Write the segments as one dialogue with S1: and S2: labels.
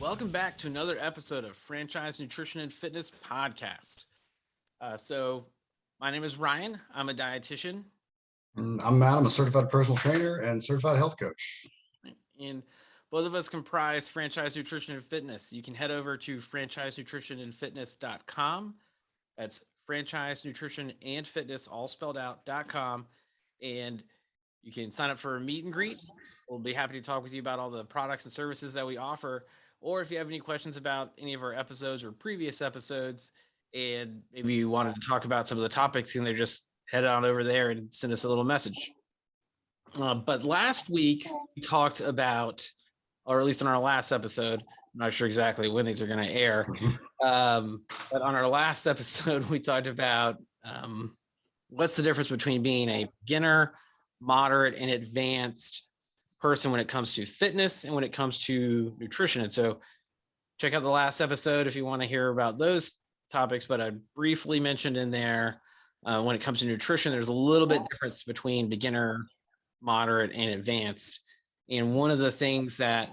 S1: Welcome back to another episode of Franchise Nutrition and Fitness Podcast. My name is Ryan. I'm a dietitian.
S2: I'm Matt. I'm a certified personal trainer and certified health coach.
S1: And both of us comprise Franchise Nutrition and Fitness. You can head over to franchisenutritionandfitness.com. That's franchise nutrition and fitness, all spelled out.com. And you can sign up for a meet and greet. We'll be happy to talk with you about all the products and services that we offer. Or if you have any questions about any of our episodes or previous episodes, and maybe you wanted to talk about some of the topics, and they just head on over there and send us a little message. But last week we talked about, or at least in our last episode, I'm not sure exactly when these are going to air, but on our last episode we talked about what's the difference between being a beginner, moderate, and advanced person when it comes to fitness and when it comes to nutrition. And so check out the last episode if you want to hear about those topics, but I briefly mentioned in there when it comes to nutrition, there's a little bit difference between beginner, moderate, and advanced. And one of the things that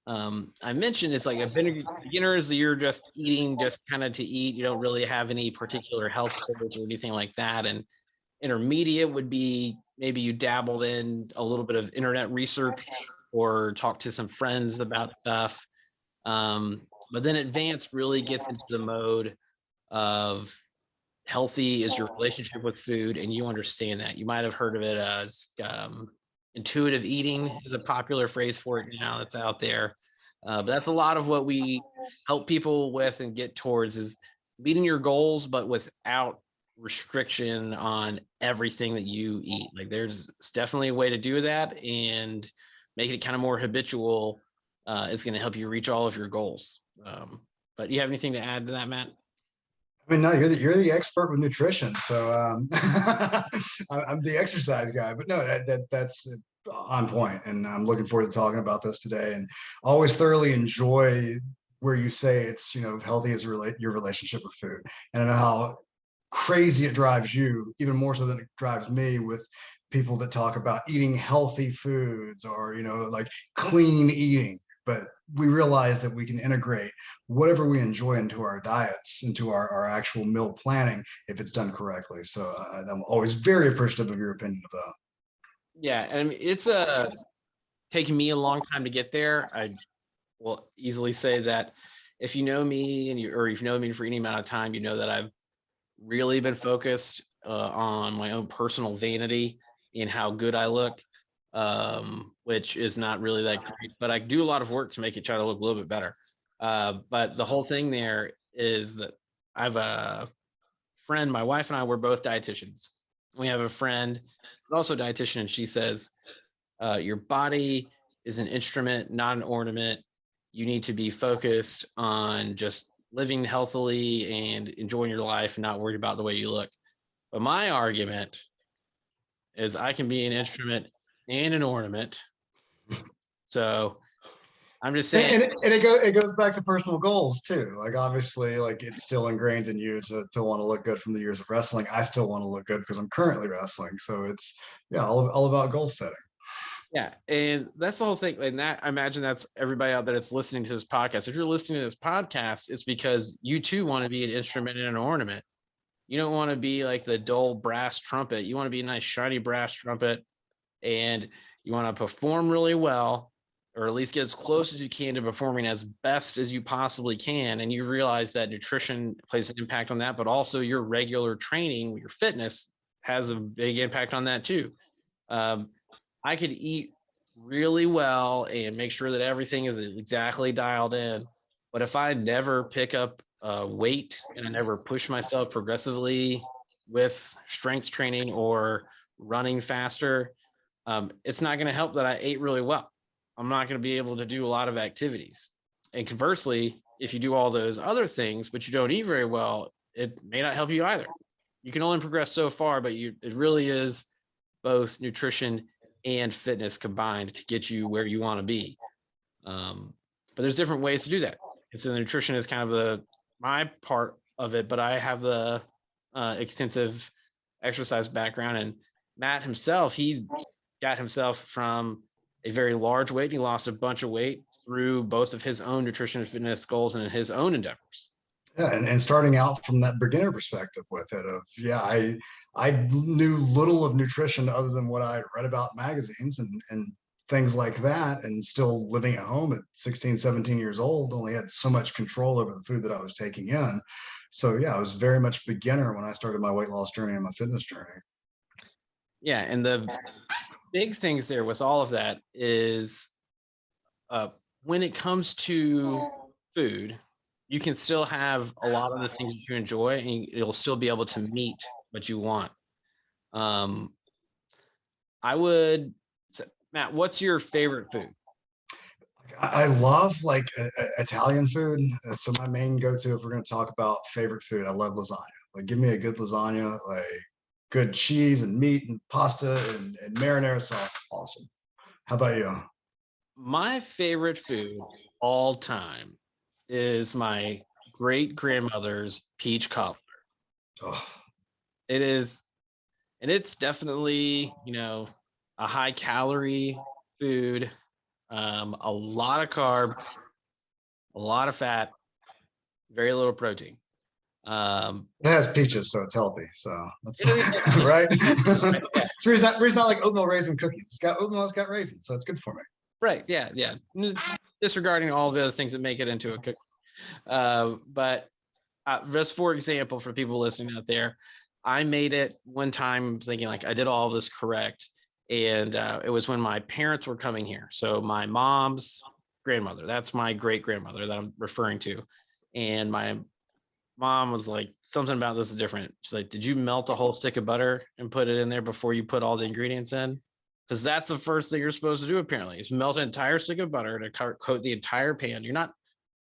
S1: I mentioned is like a beginner is you're just eating just kind of to eat. You don't really have any particular health goals or anything like that. And intermediate would be maybe you dabbled in a little bit of internet research or talked to some friends about stuff. But then advanced really gets into the mode of healthy is your relationship with food, and you understand that. You might have heard of it as intuitive eating is a popular phrase for it now that's out there. But that's a lot of what we help people with and get towards is meeting your goals, but without restriction on everything that you eat. Like there's definitely a way to do that, and making it kind of more habitual is going to help you reach all of your goals. But you have anything to add to that, Matt?
S2: I mean, no, you're the expert with nutrition, so I'm the exercise guy. But no, that's on point, and I'm looking forward to talking about this today. And always thoroughly enjoy where you say it's healthy as your relationship with food, and I know how crazy it drives you, even more so than it drives me, with people that talk about eating healthy foods or like clean eating. But we realize that we can integrate whatever we enjoy into our diets, into our actual meal planning, if it's done correctly. So I'm always very appreciative of your opinion of that.
S1: Yeah, and it's taken me a long time to get there. I will easily say that if you know me or you've known me for any amount of time, you know that I've really been focused on my own personal vanity and how good I look, which is not really that great, but I do a lot of work to make it try to look a little bit better. But the whole thing there is that I have a friend, my wife and I, we're both dietitians. We have a friend who's also a dietitian, and she says, your body is an instrument, not an ornament. You need to be focused on just living healthily and enjoying your life and not worried about the way you look. But my argument is I can be an instrument and an ornament. So I'm just saying.
S2: And it goes back to personal goals too. Like obviously, like it's still ingrained in you to want to look good from the years of wrestling. I still want to look good because I'm currently wrestling. So it's all about goal setting.
S1: Yeah, and that's the whole thing. And that I imagine that's everybody out there that's listening to this podcast. If you're listening to this podcast, it's because you too want to be an instrument and an ornament. You don't want to be like the dull brass trumpet. You want to be a nice shiny brass trumpet, and you want to perform really well, or at least get as close as you can to performing as best as you possibly can. And you realize that nutrition plays an impact on that, but also your regular training, your fitness has a big impact on that too. I could eat really well and make sure that everything is exactly dialed in. But if I never pick up weight and I never push myself progressively with strength training or running faster, it's not going to help that I ate really well. I'm not going to be able to do a lot of activities. And conversely, if you do all those other things, but you don't eat very well, it may not help you either. You can only progress so far, but it really is both nutrition and fitness combined to get you where you want to be. But there's different ways to do that. And so the nutrition is kind of my part of it, but I have the extensive exercise background, and Matt himself, he got himself from a very large weight. He lost a bunch of weight through both of his own nutrition and fitness goals and his own endeavors.
S2: Yeah, and starting out from that beginner perspective with it of, yeah, I knew little of nutrition other than what I read about in magazines and things like that, and still living at home at 16, 17 years old, only had so much control over the food that I was taking in. So yeah, I was very much beginner when I started my weight loss journey and my fitness journey.
S1: Yeah, and the big things there with all of that is uh, when it comes to food, you can still have a lot of the things that you enjoy, and it'll still be able to meet what you want. Um, I would, Matt, what's your favorite food?
S2: I love like Italian food. So my main go-to, if we're going to talk about favorite food, I love lasagna. Like, give me a good lasagna, like good cheese and meat and pasta and marinara sauce. Awesome. How about you?
S1: My favorite food all time is my great grandmother's peach cobbler.
S2: Oh,
S1: It is, and it's definitely, a high calorie food, a lot of carbs, a lot of fat, very little protein.
S2: it has peaches, so it's healthy. So that's
S1: It
S2: right.
S1: yeah,
S2: It's the reason I like oatmeal raisin cookies. It's got oatmeal, it's got raisins, so it's good for me.
S1: right. Yeah. Yeah. Disregarding all the other things that make it into a cookie. But just for example, for people listening out there, I made it one time thinking like I did all of this correct. And it was when my parents were coming here. So my mom's grandmother, that's my great grandmother that I'm referring to. And my mom was like, something about this is different. She's like, did you melt a whole stick of butter and put it in there before you put all the ingredients in? Because that's the first thing you're supposed to do, apparently, is melt an entire stick of butter to coat the entire pan. You're not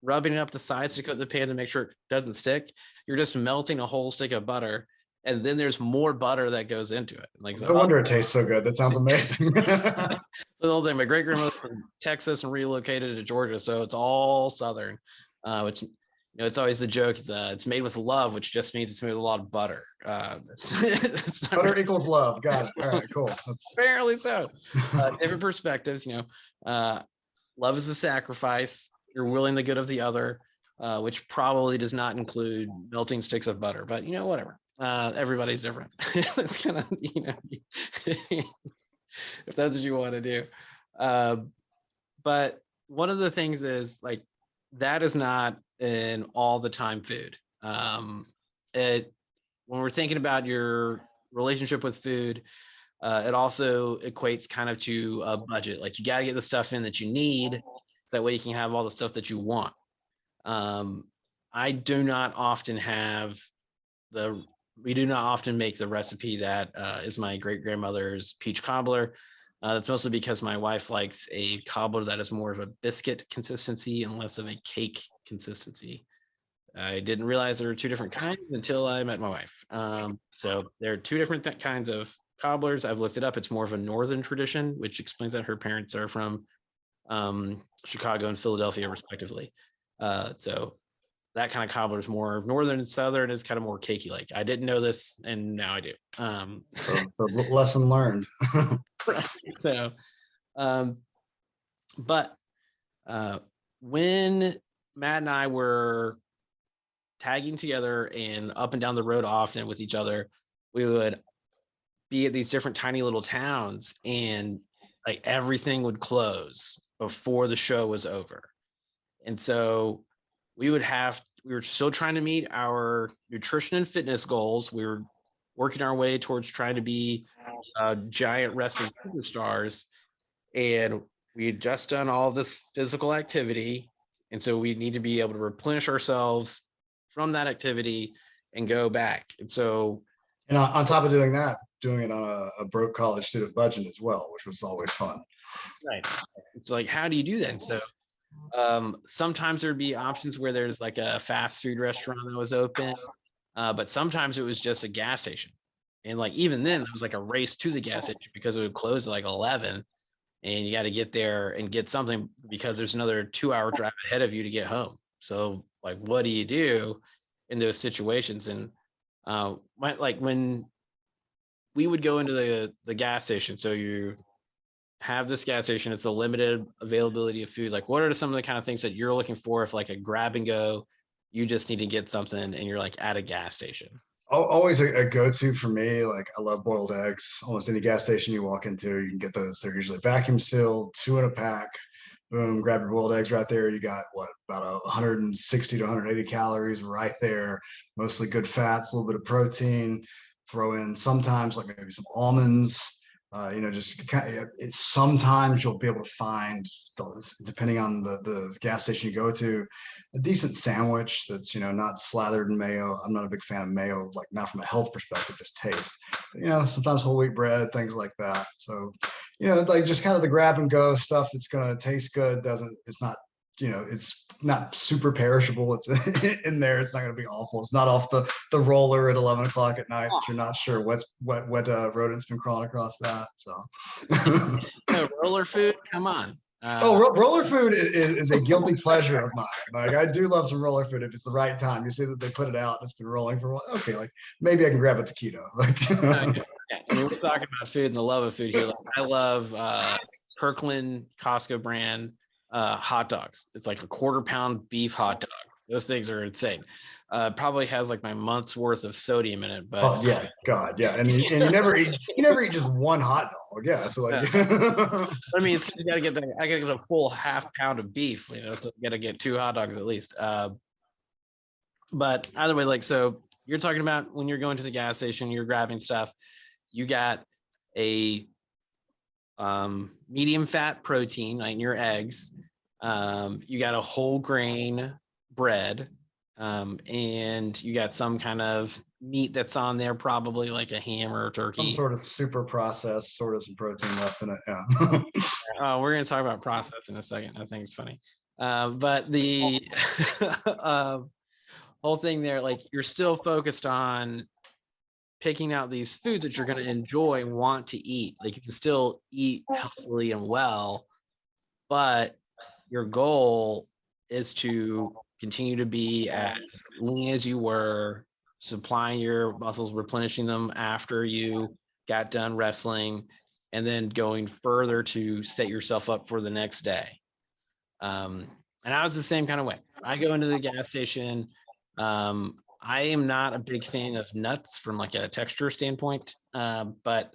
S1: rubbing it up the sides to coat the pan to make sure it doesn't stick. You're just melting a whole stick of butter. And then there's more butter that goes into it. Like,
S2: No wonder it tastes so good. That sounds amazing.
S1: the whole thing. My great grandmother from Texas and relocated to Georgia, so it's all Southern. Which it's always the joke. It's made with love, which just means it's made with a lot of butter. It's not
S2: Butter equals love. Got it. All right, cool.
S1: apparently so. Different perspectives. Love is a sacrifice. You're willing the good of the other, which probably does not include melting sticks of butter. But whatever. Everybody's different. It's kind of if that's what you want to do. But one of the things is like that is not an all the time food. When we're thinking about your relationship with food, it also equates kind of to a budget. Like you got to get the stuff in that you need, so that way you can have all the stuff that you want. I do not often have we do not often make the recipe that is my great grandmother's peach cobbler. That's mostly because my wife likes a cobbler that is more of a biscuit consistency and less of a cake consistency. I didn't realize there were two different kinds until I met my wife. So there are two different kinds of cobblers. I've looked it up. It's more of a northern tradition, which explains that her parents are from Chicago and Philadelphia, respectively. So that kind of cobbler is more northern, and southern is kind of more cakey. Like I didn't know this, and now I do.
S2: So lesson learned.
S1: Right. So, but when Matt and I were tagging together and up and down the road often with each other, we would be at these different tiny little towns, and like everything would close before the show was over. And so we were still trying to meet our nutrition and fitness goals. We were working our way towards trying to be giant wrestling superstars. And we had just done all this physical activity. And so we need to be able to replenish ourselves from that activity and go back. And so,
S2: and on top of doing that, doing it on a broke college student budget as well, which was always fun.
S1: right. It's like, how do you do that? And so sometimes there'd be options where there's like a fast food restaurant that was open, but sometimes it was just a gas station. And like even then, it was like a race to the gas station because it would close at like 11, and you got to get there and get something because there's another 2-hour drive ahead of you to get home. So like, what do you do in those situations? And like when we would go into the gas station, so you have this gas station. It's a limited availability of food. Like, what are some of the kind of things that you're looking for if like a grab and go, you just need to get something and you're like at a gas station?
S2: Always a go-to for me. Like I love boiled eggs. Almost any gas station you walk into, you can get those. They're usually vacuum sealed, 2 in a pack. Boom, grab your boiled eggs right there. You got what, about 160 to 180 calories right there. Mostly good fats, a little bit of protein. Throw in sometimes like maybe some almonds. Just kind of, it's sometimes you'll be able to find, depending on the gas station you go to, a decent sandwich that's not slathered in mayo. I'm not a big fan of mayo, like not from a health perspective, just taste. But, sometimes whole wheat bread, things like that. So like just kind of the grab and go stuff that's gonna taste good. It's not super perishable. It's in there. It's not gonna be awful. It's not off the roller at 11 o'clock at night. You're not sure what rodent's been crawling across that. So
S1: Roller food, come on.
S2: Roller food is a guilty pleasure of mine. Like I do love some roller food if it's the right time. You see that they put it out, it's been rolling for a while. Okay, like maybe I can grab a taquito. Like
S1: we're talking about food and the love of food here. Like, I love Kirkland Costco brand hot dogs. It's like a 1/4 pound beef hot dog. Those things are insane. Probably has like my month's worth of sodium in it, but
S2: oh yeah, God, yeah. And you never eat just one hot dog. Yeah. So like
S1: I mean, it's I gotta get a full 1/2 pound of beef, so I gotta get 2 hot dogs at least. But either way, like, so you're talking about when you're going to the gas station, you're grabbing stuff, you got a medium fat protein, like in your eggs. You got a whole grain bread, and you got some kind of meat that's on there, probably like a ham or a turkey.
S2: Some sort of super processed, sort of some protein left in it. Yeah.
S1: We're going to talk about process in a second. I think it's funny. But the whole thing there, like you're still focused on picking out these foods that you're going to enjoy and want to eat. Like you can still eat healthily and well, but your goal is to continue to be as lean as you were, supplying your muscles, replenishing them after you got done wrestling, and then going further to set yourself up for the next day. And I was the same kind of way. I go into the gas station. I am not a big fan of nuts from like a texture standpoint, but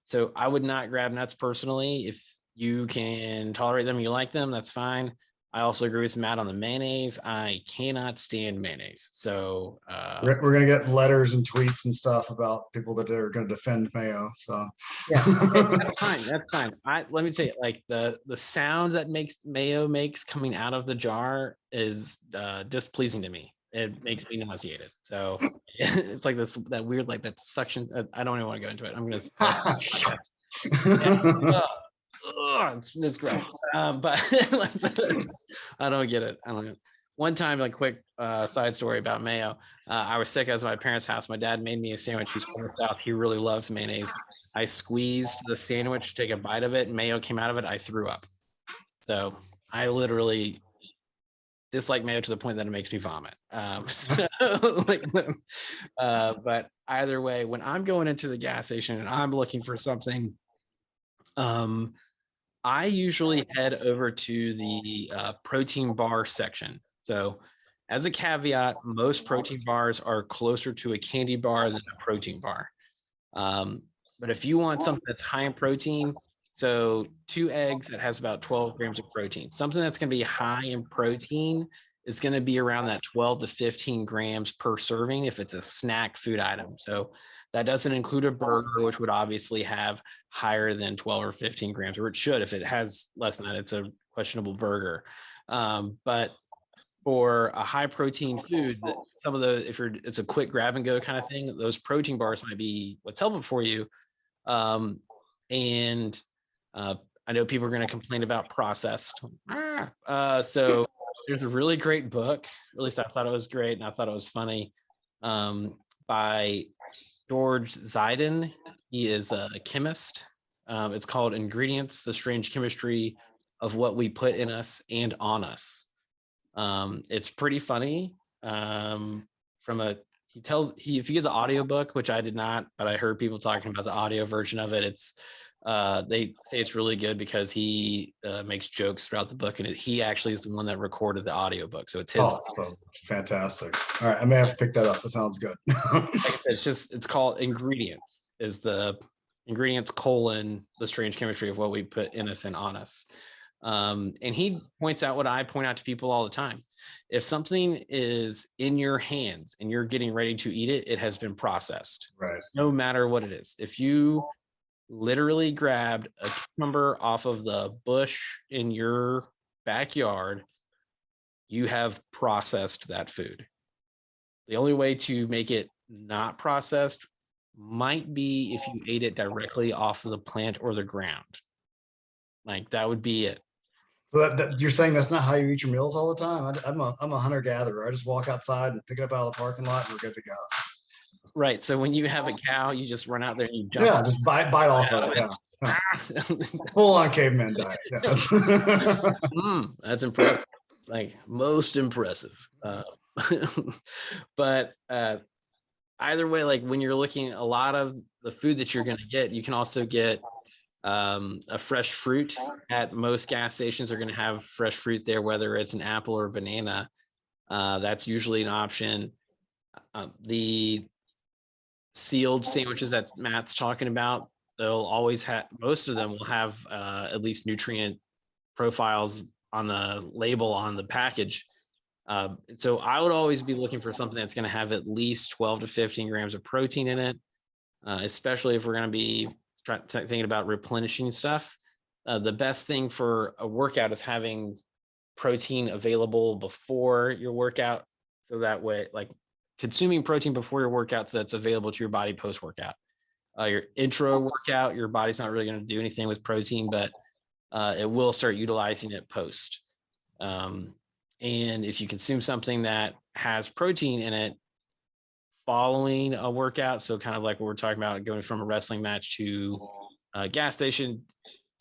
S1: so I would not grab nuts personally. If you can tolerate them, you like them, that's fine. I also agree with Matt on the mayonnaise. I cannot stand mayonnaise. So
S2: we're going to get letters and tweets and stuff about people that are going to defend mayo. So
S1: yeah, that's fine. That's fine. Let me tell you, like the sound that mayo makes coming out of the jar is displeasing to me. It makes me nauseated. So it's like that weird, like that suction. I don't even want to go into it. I'm going to. It's gross. But I don't get it. I don't know. One time, like quick side story about mayo. I was sick. I was at my parents' house. My dad made me a sandwich. He's from the South. He really loves mayonnaise. I squeezed the sandwich to take a bite of it, and mayo came out of it. I threw up. So I literally dislike mayo to the point that it makes me vomit. But either way, when I'm going into the gas station and I'm looking for something, I usually head over to the protein bar section. So as a caveat, most protein bars are closer to a candy bar than a protein bar. But if you want something that's high in protein, so 2 eggs that has about 12 grams of protein, something that's going to be high in protein is going to be around that 12 to 15 grams per serving if it's a snack food item. So that doesn't include a burger, which would obviously have higher than 12 or 15 grams, or it should. If it has less than that, it's a questionable burger. But for a high protein food, some of the, it's a quick grab and go kind of thing, those protein bars might be what's helpful for you. And I know people are going to complain about processed. So there's a really great book, at least I thought it was great, and I thought it was funny, by George Zaiden. He is a chemist. It's called Ingredients, the Strange Chemistry of What We Put in Us and on Us. It's pretty funny. If you get the audiobook, which I did not, but I heard people talking about the audio version of it, it's They say it's really good because he makes jokes throughout the book, and he actually is the one that recorded the audiobook. So it's his.
S2: Oh, so fantastic. All right, I may have to pick that up. That sounds good.
S1: It's called Ingredients, is the ingredients colon the strange chemistry of what we put in us and on us. And he points out what I point out to people all the time. If something is in your hands and you're getting ready to eat it, it has been processed.
S2: Right.
S1: No matter what it is. If you literally grabbed a cucumber off of the bush in your backyard, you have processed that food. The only way to make it not processed might be if you ate it directly off of the plant or the ground. Like that would be it.
S2: So you're saying that's not how you eat your meals all the time? I'm a hunter gatherer. I just walk outside and pick it up out of the parking lot and we're good to go.
S1: Right. So when you have a cow, you just run out there and you jump.
S2: Yeah, just bite off of it. Yeah. Full on caveman diet. Yeah,
S1: that's impressive. Like most impressive. But either way, like when you're looking, a lot of the food that you're going to get, you can also get a fresh fruit. At most gas stations are going to have fresh fruit there, whether it's an apple or a banana. That's usually an option. The sealed sandwiches that Matt's talking about, they'll always have, most of them will have at least nutrient profiles on the label on the package. So I would always be looking for something that's going to have at least 12 to 15 grams of protein in it, especially if we're going to be thinking about replenishing stuff. The best thing for a workout is having protein available before your workout. So that way, like consuming protein before your workout, so that's available to your body post-workout. Your intro workout, your body's not really going to do anything with protein, but it will start utilizing it post. And if you consume something that has protein in it following a workout, so kind of like what we're talking about, going from a wrestling match to a gas station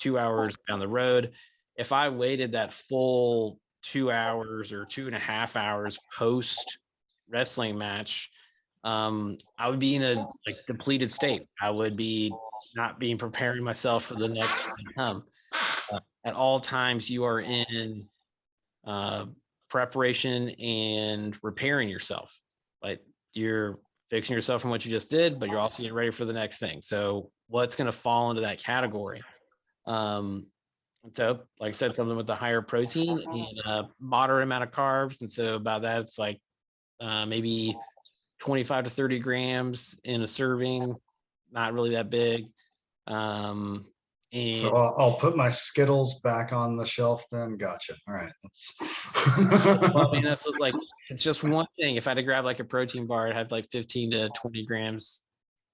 S1: 2 hours down the road, if I waited that full 2 hours or 2.5 hours post wrestling match, I would be in a like depleted state. I would be not being preparing myself for the next to come. At all times, you are in preparation and repairing yourself. Like you're fixing yourself from what you just did, but you're also getting ready for the next thing. So what's going to fall into that category? So like I said, something with the higher protein and a moderate amount of carbs. And so about that, it's like maybe 25 to 30 grams in a serving, not really that big. And
S2: so I'll put my Skittles back on the shelf then. Gotcha. All right.
S1: well, I mean, that's like, it's just one thing. If I had to grab like a protein bar, I'd have like 15 to 20 grams,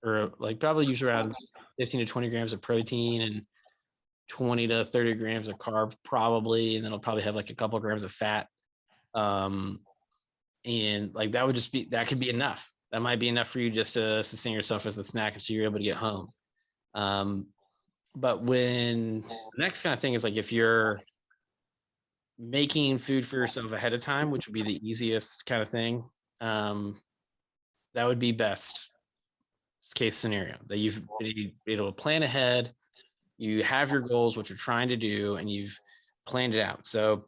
S1: or like probably use around 15 to 20 grams of protein and 20 to 30 grams of carbs probably. And then it'll probably have like a couple of grams of fat. And like, that would just be, that could be enough. That might be enough for you just to sustain yourself as a snack until you're able to get home. But when the next kind of thing is like, if you're making food for yourself ahead of time, which would be the easiest kind of thing, that would be best case scenario, that you've been able to plan ahead, you have your goals, what you're trying to do, and you've planned it out. So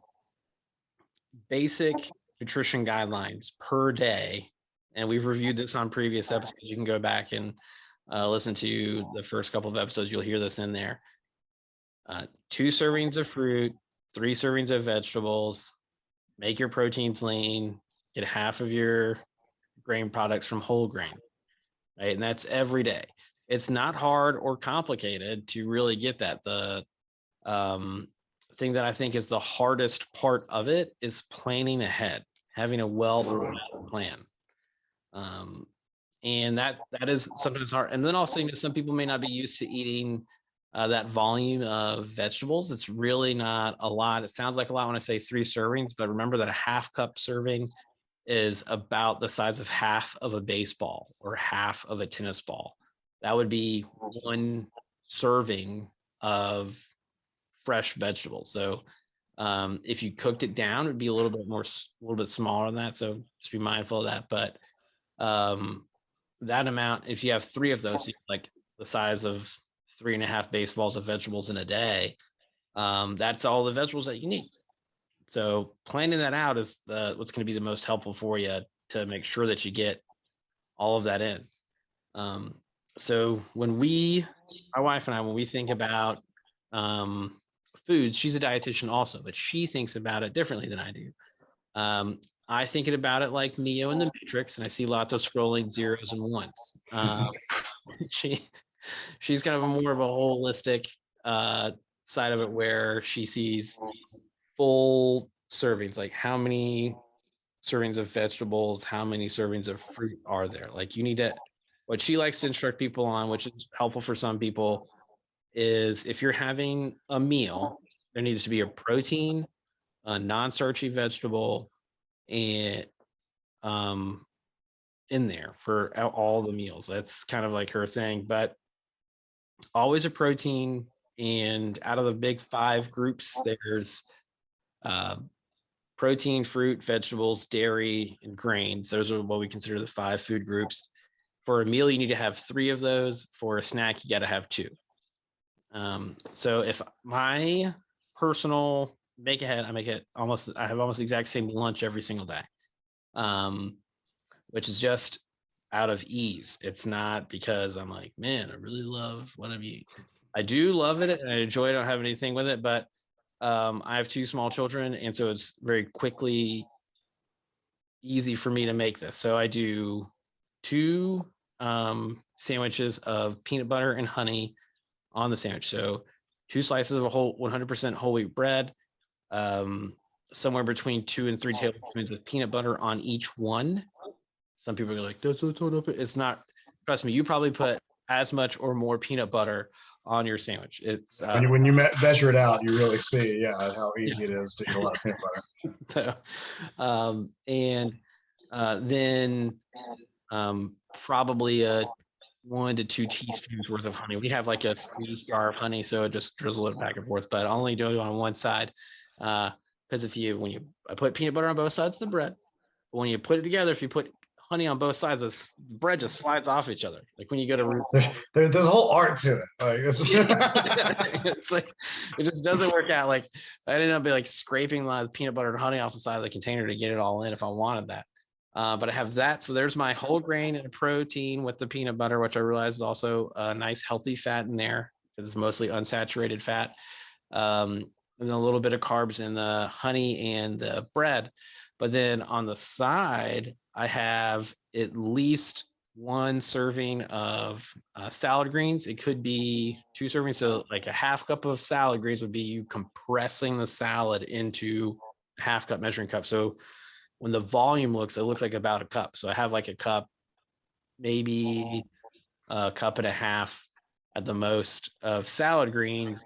S1: basic nutrition guidelines per day, and we've reviewed this on previous episodes. You can go back and listen to the first couple of episodes. You'll hear this in there. 2 servings of fruit, 3 servings of vegetables, make your proteins lean, get half of your grain products from whole grain, right? And that's every day. It's not hard or complicated to really get that. The thing that I think is the hardest part of it is planning ahead, having a well thought out plan. And that is sometimes hard. And then also, you know, some people may not be used to eating that volume of vegetables. It's really not a lot. It sounds like a lot when I say 3 servings, but remember that a half cup serving is about the size of half of a baseball or half of a tennis ball. That would be 1 serving of fresh vegetables. So if you cooked it down, it'd be a little bit smaller than that. So just be mindful of that. But that amount, if you have 3 of those, like the size of 3.5 baseballs of vegetables in a day, that's all the vegetables that you need. So planning that out is what's going to be the most helpful for you to make sure that you get all of that in. So when my wife and I, when we think about food, she's a dietitian also, but she thinks about it differently than I do. I think about it like Neo in the Matrix, and I see lots of scrolling zeros and ones. She's kind of more of a holistic side of it, where she sees full servings, like how many servings of vegetables, how many servings of fruit are there. Like you need to, what she likes to instruct people on, which is helpful for some people, is if you're having a meal, there needs to be a protein, a non-starchy vegetable, and in there for all the meals. That's kind of like her saying, but always a protein. And out of the big 5 groups, there's protein, fruit, vegetables, dairy, and grains. Those are what we consider the 5 food groups. For a meal, you need to have 3 of those. For a snack, you got to have 2. So if my personal make ahead, I have almost the exact same lunch every single day, which is just out of ease. It's not because I'm like, man, I really love what I'm eating. I do love it and I enjoy it. I don't have anything with it, but I have 2 small children, and so it's very quickly easy for me to make this. So I do 2 sandwiches of peanut butter and honey on the sandwich. So 2 slices of whole 100% whole wheat bread, somewhere between 2 and 3 tablespoons of peanut butter on each one. Some people are like, that's what's on. It's not. Trust me, you probably put as much or more peanut butter on your sandwich. It's
S2: when you measure it out, you really see, how easy it is to eat a lot of peanut butter.
S1: So, then probably a 1 to 2 teaspoons worth of honey. We have like a squeeze jar of honey, so it just drizzle it back and forth, but only do it on one side. Because I put peanut butter on both sides of the bread, but when you put it together, if you put honey on both sides, the bread just slides off each other. Like when you go to
S2: there's a whole art to it. Like
S1: it's like it just doesn't work out. Like I ended up like scraping a lot of peanut butter and honey off the side of the container to get it all in if I wanted that. But I have that. So there's my whole grain and protein with the peanut butter, which I realize is also a nice healthy fat in there because it's mostly unsaturated fat. And then a little bit of carbs in the honey and the bread. But then on the side, I have at least 1 serving of salad greens. It could be 2 servings. So like a half cup of salad greens would be you compressing the salad into a half cup measuring cup. So when the volume it looks like about a cup. So I have like a cup, maybe a cup and a half at the most of salad greens,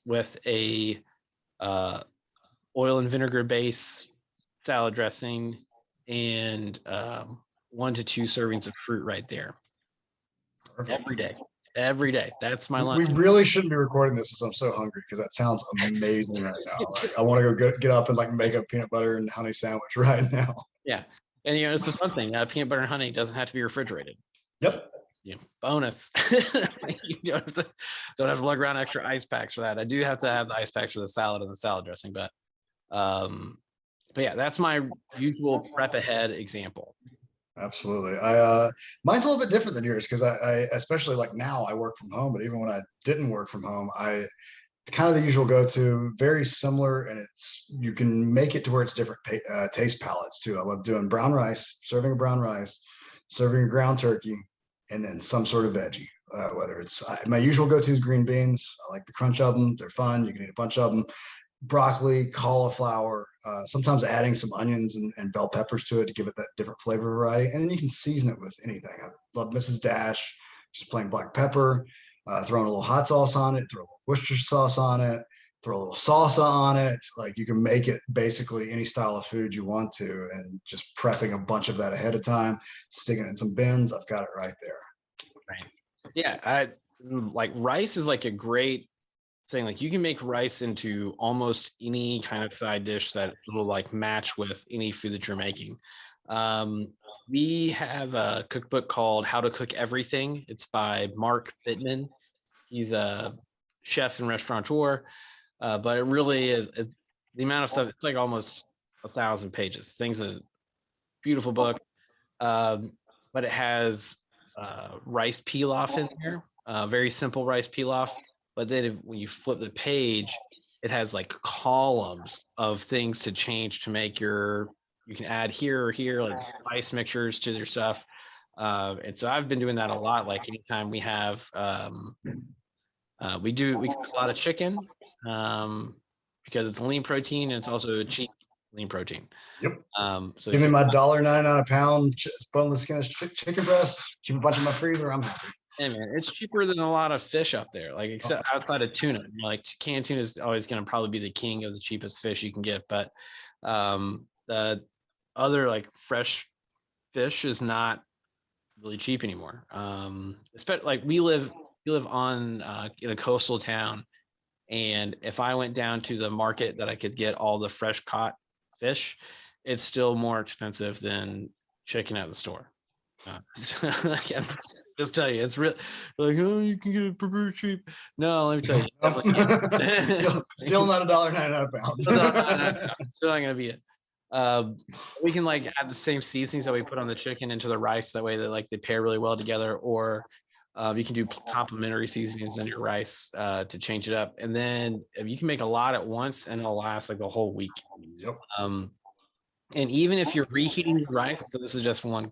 S1: with a oil and vinegar base salad dressing, and 1 to 2 servings of fruit right there. Perfect. Every day. That's my lunch.
S2: We really shouldn't be recording this, as I'm so hungry, because that sounds amazing right now. Like, I want to go get up and like make a peanut butter and honey sandwich right now.
S1: Yeah, and it's the fun thing. Peanut butter and honey doesn't have to be refrigerated.
S2: Yep.
S1: Bonus. You don't have to lug around extra ice packs for that. I do have to have the ice packs for the salad and the salad dressing, but yeah, that's my usual prep ahead example.
S2: Absolutely. Mine's a little bit different than yours because I especially like now I work from home, but even when I didn't work from home, it's kind of the usual go-to, very similar, and you can make it to where it's different taste palettes too. I love doing brown rice, serving a brown rice, serving a ground turkey, and then some sort of veggie. Whether it's my usual go-to is green beans. I like the crunch of them. They're fun. You can eat a bunch of them. Broccoli, cauliflower, sometimes adding some onions and bell peppers to it to give it that different flavor variety. And then you can season it with anything. I love Mrs. Dash, just plain black pepper, throwing a little hot sauce on it, throw a little Worcestershire sauce on it, throw a little salsa on it. Like you can make it basically any style of food you want to, and just prepping a bunch of that ahead of time, sticking it in some bins. I've got it right there.
S1: Right. Yeah. I like rice is like a great saying, like you can make rice into almost any kind of side dish that will like match with any food that you're making. We have a cookbook called How to Cook Everything. It's by Mark Bittman. He's a chef and restaurateur, but it really is the amount of stuff. It's like almost 1,000 pages. Things a beautiful book, but it has rice pilaf in there, very simple rice pilaf. But then when you flip the page, it has like columns of things to change to make you can add here or here, like spice mixtures to your stuff. And so I've been doing that a lot. Like anytime we have, we cook a lot of chicken because it's lean protein and it's also a cheap lean protein.
S2: Yep.
S1: So
S2: give me my $1.99 a pound boneless skin chicken breast. Keep a bunch in my freezer. I'm happy.
S1: Hey man, it's cheaper than a lot of fish out there, like except outside of tuna. Like canned tuna is always going to probably be the king of the cheapest fish you can get, but the other like fresh fish is not really cheap anymore. Especially like we live on in a coastal town, and if I went down to the market that I could get all the fresh caught fish, it's still more expensive than chicken at the store. Just tell you, it's real. Like, oh, you can get it for very cheap. No, let me tell you,
S2: still not $1.99 a pound.
S1: Still not gonna be it. We can like add the same seasonings that we put on the chicken into the rice. That way, they pair really well together. Or you can do complementary seasonings in your rice to change it up. And then you can make a lot at once, and it'll last like a whole week.
S2: Yep.
S1: And even if you're reheating your rice, so this is just one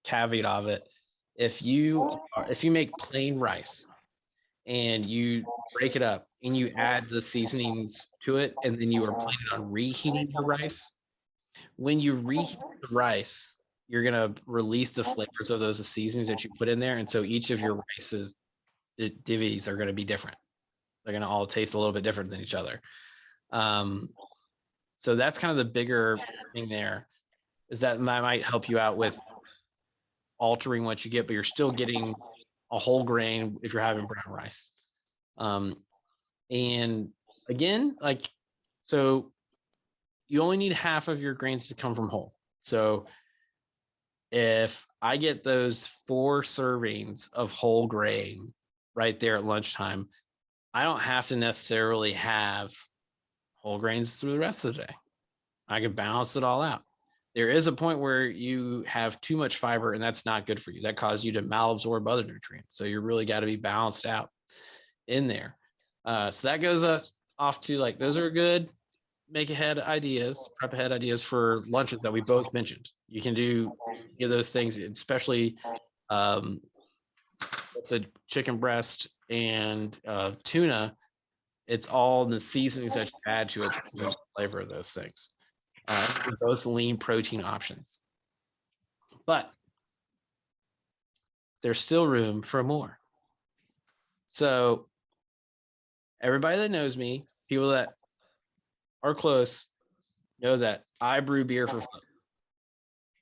S1: caveat of it. If you make plain rice and you break it up and you add the seasonings to it, and then you are planning on reheating your rice, when you reheat the rice, you're going to release the flavors of those seasonings that you put in there. And so each of your rice's divvies are going to be different. They're going to all taste a little bit different than each other. So that's kind of the bigger thing there, is that might help you out with altering what you get, but you're still getting a whole grain if you're having brown rice. And again, like, so you only need half of your grains to come from whole. So if I get those 4 servings of whole grain right there at lunchtime, I don't have to necessarily have whole grains through the rest of the day. I can balance it all out. There is a point where you have too much fiber, and that's not good for you. That causes you to malabsorb other nutrients. So you really got to be balanced out in there. So that goes off to like, those are good prep ahead ideas for lunches that we both mentioned. You can do those things, especially the chicken breast and tuna. It's all the seasonings that you add to it, the flavor of those things. Those lean protein options, but there's still room for more. So everybody that knows me, people that are close, know that I brew beer for fun.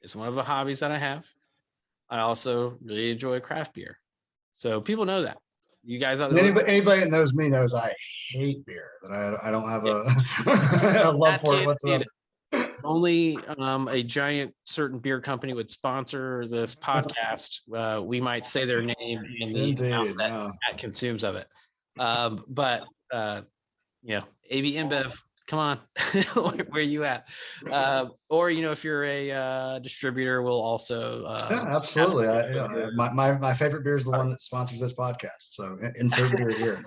S1: It's one of the hobbies that I have. I also really enjoy craft beer. So people know that. You guys out there,
S2: anybody that knows me knows I hate beer. That I don't have a love for it whatsoever.
S1: Only a giant certain beer company would sponsor this podcast. We might say their name in the amount that consumes of it. But AB InBev, come on, where you at? Or if you're a distributor, we'll also
S2: absolutely. My favorite beer is the one that sponsors this podcast. So insert beer here.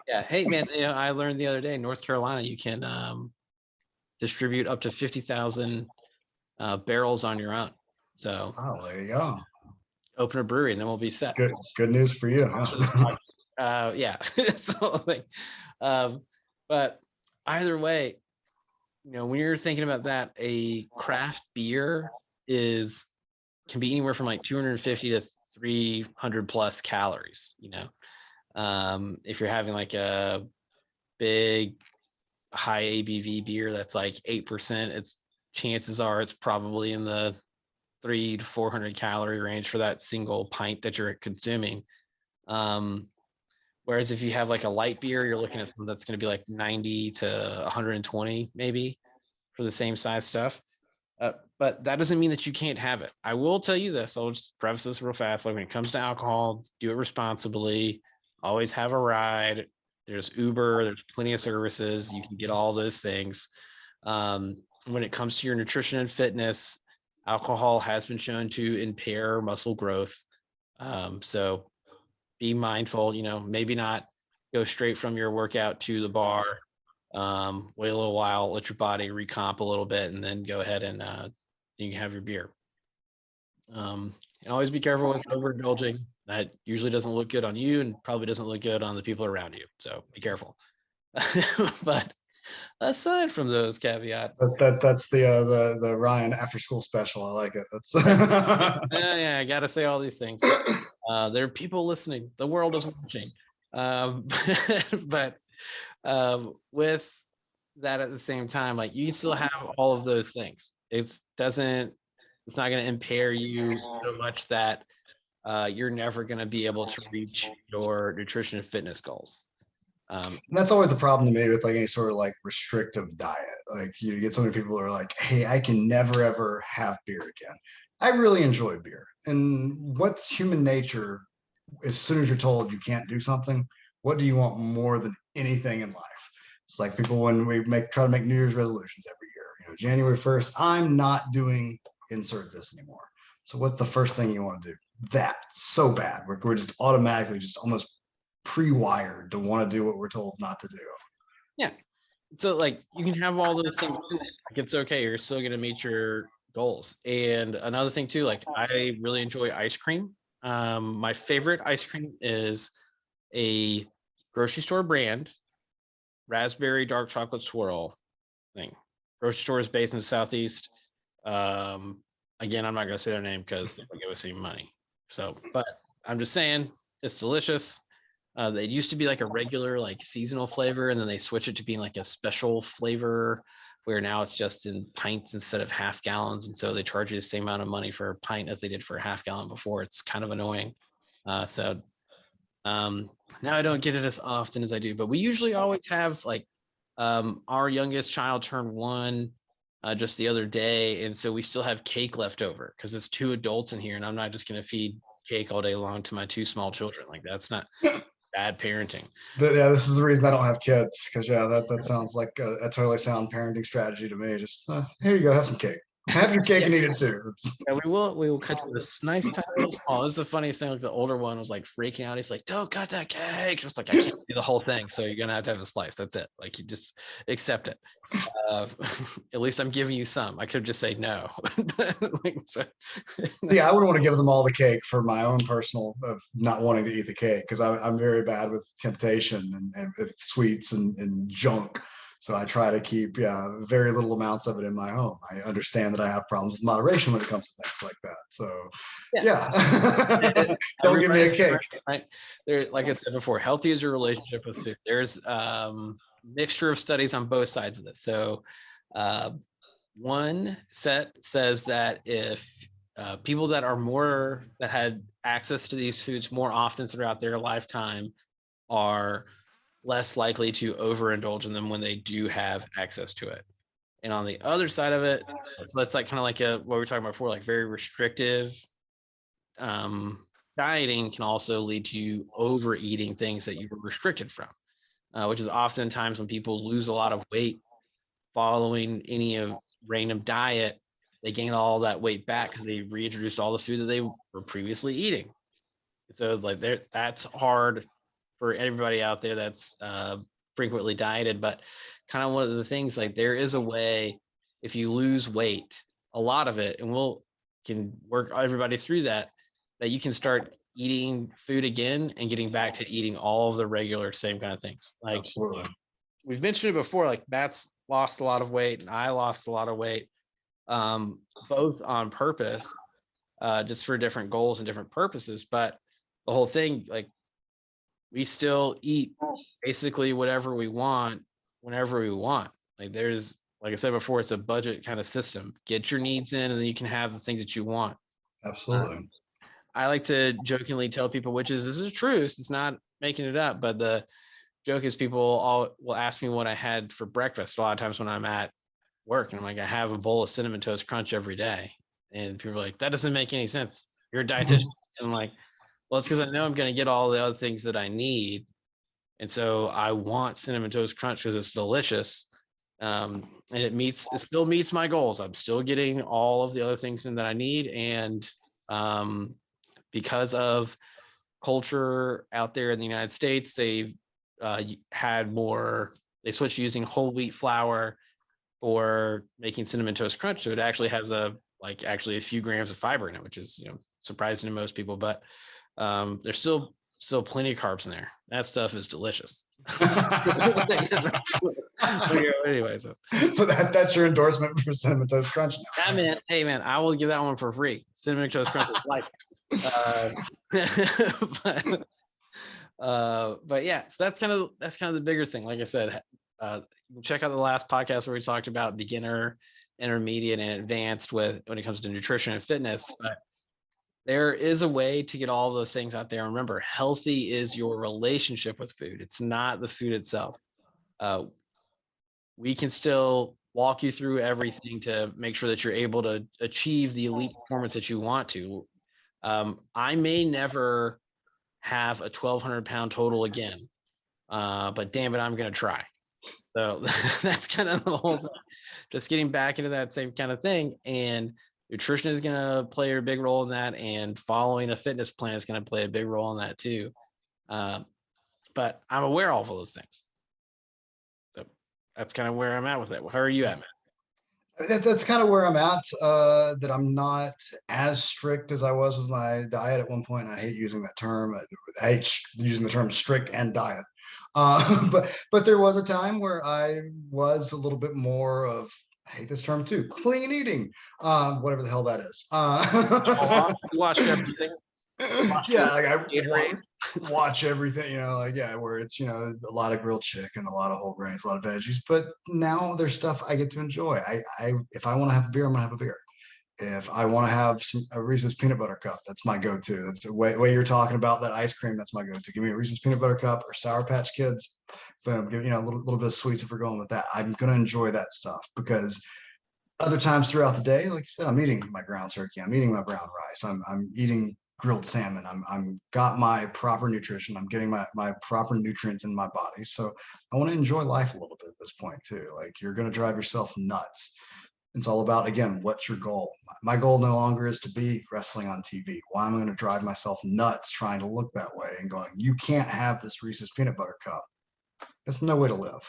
S1: Yeah. Hey man, I learned the other day, North Carolina, you can distribute up to 50,000 barrels on your own. So
S2: there you go.
S1: Open a brewery and then we'll be set.
S2: Good news for you.
S1: Yeah. So, but either way, when you're thinking about that, a craft beer can be anywhere from like 250 to 300 plus calories. If you're having like a big high ABV beer that's like 8%, chances are it's probably in the 300 to 400 calorie range for that single pint that you're consuming. Whereas if you have like a light beer, you're looking at something that's going to be like 90 to 120 maybe for the same size stuff. But that doesn't mean that you can't have it. I will tell you this. I'll just preface this real fast. Like when it comes to alcohol, do it responsibly. always have a ride. There's Uber, there's plenty of services. You can get all those things. When it comes to your nutrition and fitness, alcohol has been shown to impair muscle growth. So be mindful, maybe not go straight from your workout to the bar. Wait a little while, let your body recomp a little bit, and then go ahead and you can have your beer. And always be careful with overindulging. That usually doesn't look good on you and probably doesn't look good on the people around you. So be careful. But aside from those caveats,
S2: That's the Ryan after school special. I like it. That's
S1: yeah, I gotta say all these things. There are people listening. The world is watching. But with that at the same time, like you still have all of those things. It's not going to impair you so much that you're never going to be able to reach your nutrition and fitness goals.
S2: And that's always the problem to me with like any sort of like restrictive diet. Like you get so many people who are like, hey, I can never ever have beer again. I really enjoy beer. And what's human nature? As soon as you're told you can't do something, what do you want more than anything in life? It's like people when we try to make New Year's resolutions every year. January 1st, I'm not doing insert this anymore. So what's the first thing you want to do? That so bad. We're just automatically just almost pre-wired to want to do what we're told not to do.
S1: Yeah. So like you can have all those things. Like it's okay. You're still going to meet your goals. And another thing too, like I really enjoy ice cream. My favorite ice cream is a grocery store brand, raspberry dark chocolate swirl thing. Grocery store is based in the Southeast. Again, I'm not going to say their name because they'll give us any money. So, but I'm just saying it's delicious. They used to be like a regular, like seasonal flavor, and then they switch it to being like a special flavor where now it's just in pints instead of half gallons. And so they charge you the same amount of money for a pint as they did for a half gallon before. It's kind of annoying. Now I don't get it as often as I do, but we usually always have like our youngest child turned 1 just the other day. And so we still have cake left over because it's 2 adults in here and I'm not just going to feed cake all day long to my 2 small children. Like that's not bad parenting.
S2: Yeah, this is the reason I don't have kids because that sounds like a totally sound parenting strategy to me. Just here you go, have some cake. Have your cake and eat it too.
S1: Yeah, we will cut to this nice tiny small. It was the funniest thing. Like the older one was like freaking out. He's like, "Don't cut that cake." Just like I can't do the whole thing, so you're gonna have to have a slice. That's it. Like you just accept it. At least I'm giving you some. I could just say no.
S2: Yeah, I wouldn't want to give them all the cake for my own personal of not wanting to eat the cake because I'm very bad with temptation and sweets and junk. So I try to keep very little amounts of it in my home. I understand that I have problems with moderation when it comes to things like that. So don't give me a cake.
S1: Right. There, like I said before, healthy is your relationship with food. There's mixture of studies on both sides of this. So one set says that if people that had access to these foods more often throughout their lifetime are less likely to overindulge in them when they do have access to it. And on the other side of it, so that's like kind of like what we were talking about before, like very restrictive dieting can also lead to you overeating things that you were restricted from, which is oftentimes when people lose a lot of weight following any random diet, they gain all that weight back because they reintroduced all the food that they were previously eating. So like that's hard for everybody out there that's frequently dieted, but kind of one of the things, like there is a way, if you lose weight, a lot of it, and can work everybody through that you can start eating food again and getting back to eating all of the regular same kind of things. Like
S2: absolutely,
S1: we've mentioned it before, like Matt's lost a lot of weight and I lost a lot of weight, both on purpose, just for different goals and different purposes. But the whole thing, like we still eat basically whatever we want whenever we want. Like like I said before, it's a budget kind of system. Get your needs in and then you can have the things that you want.
S2: Absolutely.
S1: I like to jokingly tell people, this is truth. It's not making it up, but the joke is people all will ask me what I had for breakfast a lot of times when I'm at work. And I'm like, I have a bowl of Cinnamon Toast Crunch every day. And people are like, that doesn't make any sense. You're a dietitian. And I'm like, Well, it's because I know I'm going to get all the other things that I need. And so I want Cinnamon Toast Crunch because it's delicious. And it still meets my goals. I'm still getting all of the other things in that I need. And because of culture out there in the United States, they've they switched to using whole wheat flour for making Cinnamon Toast Crunch. So it actually has actually a few grams of fiber in it, which is, surprising to most people, but there's still plenty of carbs in there. That stuff is delicious. Anyways,
S2: So that's your endorsement for Cinnamon Toast Crunch now.
S1: Hey man, I will give that one for free. Cinnamon Toast Crunch is life. But yeah, so that's kind of the bigger thing. Like I said, check out the last podcast where we talked about beginner, intermediate, and advanced when it comes to nutrition and fitness. But there is a way to get all those things out there. And remember, healthy is your relationship with food. It's not the food itself. We can still walk you through everything to make sure that you're able to achieve the elite performance that you want to. I may never have a 1,200 pound total again, but damn it, I'm going to try. So that's kind of the whole thing. Just getting back into that same kind of thing. And nutrition is going to play a big role in that. And following a fitness plan is going to play a big role in that too. But I'm aware of all of those things. So that's kind of where I'm at with it. How are you at, Matt?
S2: That's kind of where I'm at, that I'm not as strict as I was with my diet at one point. I hate using that term. I hate using the term strict and diet. But there was a time where I was a little bit more of, I hate this term too, clean eating, whatever the hell that is.
S1: You watched everything.
S2: Yeah, like I watch everything, where it's, a lot of grilled chicken, a lot of whole grains, a lot of veggies. But now there's stuff I get to enjoy. If I want to have a beer, I'm gonna have a beer. If I want to have a Reese's peanut butter cup, that's my go-to. That's the way you're talking about that ice cream. That's my go-to. Give me a Reese's peanut butter cup or Sour Patch Kids. Boom. Give a little bit of sweets if we're going with that. I'm gonna enjoy that stuff because other times throughout the day, like you said, I'm eating my ground turkey. I'm eating my brown rice. I'm eating grilled salmon. I'm got my proper nutrition. I'm getting my proper nutrients in my body. So I want to enjoy life a little bit at this point too. Like you're gonna drive yourself nuts. It's all about, again, what's your goal? My goal no longer is to be wrestling on TV. Why am I going to drive myself nuts trying to look that way and going, you can't have this Reese's peanut butter cup. That's no way to live.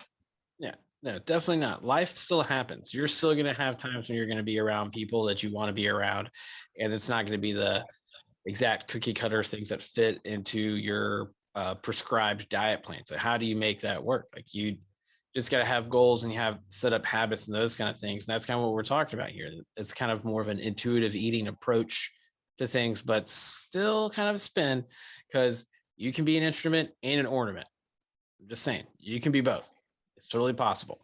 S1: Yeah, no, definitely not. Life still happens. You're still going to have times when you're going to be around people that you want to be around. And it's not going to be the exact cookie cutter things that fit into your prescribed diet plan. So how do you make that work? Like you just got to have goals and you have set up habits and those kind of things. And that's kind of what we're talking about here. It's kind of more of an intuitive eating approach to things, but still kind of a spin because you can be an instrument and an ornament. I'm just saying you can be both. It's totally possible.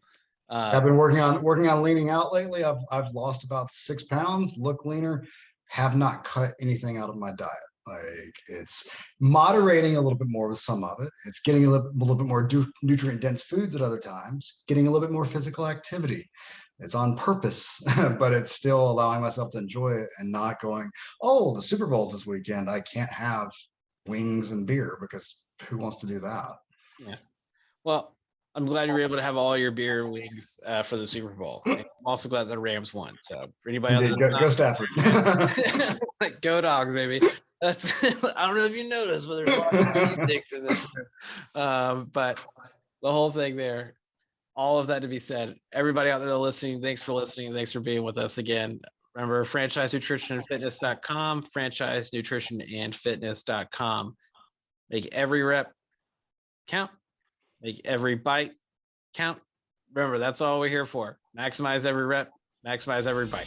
S2: I've been working on leaning out lately. I've lost about 6 pounds, look leaner, have not cut anything out of my diet. Like it's moderating a little bit more with some of it. It's getting a little bit more nutrient dense foods at other times, getting a little bit more physical activity. It's on purpose, but it's still allowing myself to enjoy it and not going, oh, the Super Bowl's this weekend. I can't have wings and beer because who wants to do that?
S1: Yeah. Well, I'm glad you were able to have all your beer and wings for the Super Bowl. I'm also glad the Rams won. So for anybody else,
S2: go Stafford.
S1: Go Dogs, baby. That's I don't know if you noticed, but there's a lot of dicks in this room. But the whole thing there, all of that to be said, everybody out there listening, thanks for listening. Thanks for being with us again. Remember, franchisenutritionandfitness.com, franchisenutritionandfitness.com. Make every rep count. Make every bite count. Remember, that's all we're here for. Maximize every rep, maximize every bite.